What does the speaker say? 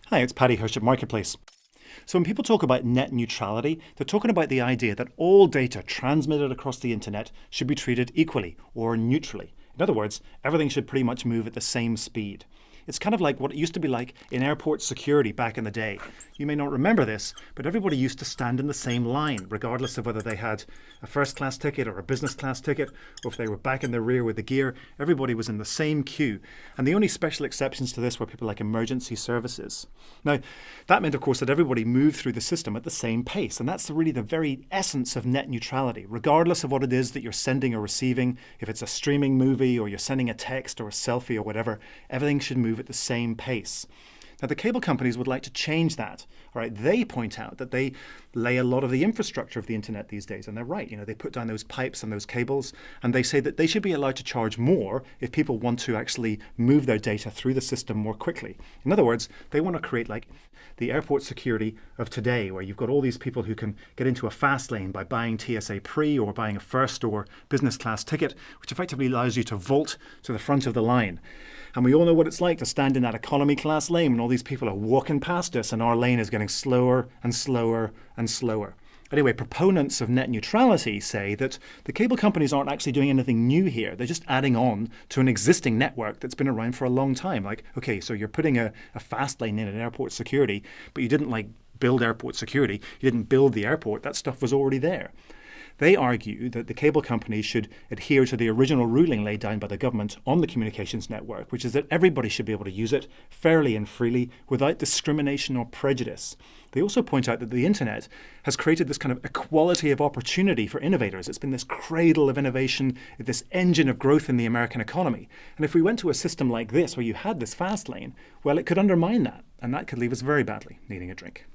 Hi, it's Paddy Hirsch at Marketplace. So when people talk about net neutrality, they're talking about the idea that all data transmitted across the internet should be treated equally or neutrally. In other words, everything should pretty much move at the same speed. It's kind of like what it used to be like in airport security back in the day. You may not remember this, but everybody used to stand in the same line, regardless of whether they had a first class ticket or a business class ticket, or if they were back in the rear with the gear. Everybody was in the same queue. And the only special exceptions to this were people like emergency services. Now, that meant, of course, that everybody moved through the system at the same pace. And that's really the very essence of net neutrality. Regardless of what it is that you're sending or receiving, if it's a streaming movie or you're sending a text or a selfie or whatever, everything should move at the same pace. Now, the cable companies would like to change that. All right, they point out that they lay a lot of the infrastructure of the internet these days, and they're right. They put down those pipes and those cables, and they say that they should be allowed to charge more if people want to actually move their data through the system more quickly. In other words, they want to create like the airport security of today, where you've got all these people who can get into a fast lane by buying TSA pre or buying a first or business class ticket, which effectively allows you to vault to the front of the line. And we all know what it's like to stand in that economy class lane when all these people are walking past us and our lane is getting slower and slower and slower. Anyway, proponents of net neutrality say that the cable companies aren't actually doing anything new here. They're just adding on to an existing network that's been around for a long time. Like, okay, so you're putting a fast lane in an airport security, but you didn't build airport security. You didn't build the airport. That stuff was already there. They argue that the cable companies should adhere to the original ruling laid down by the government on the communications network, which is that everybody should be able to use it fairly and freely without discrimination or prejudice. They also point out that the internet has created this kind of equality of opportunity for innovators. It's been this cradle of innovation, this engine of growth in the American economy. And if we went to a system like this, where you had this fast lane, well, it could undermine that, and that could leave us very badly needing a drink.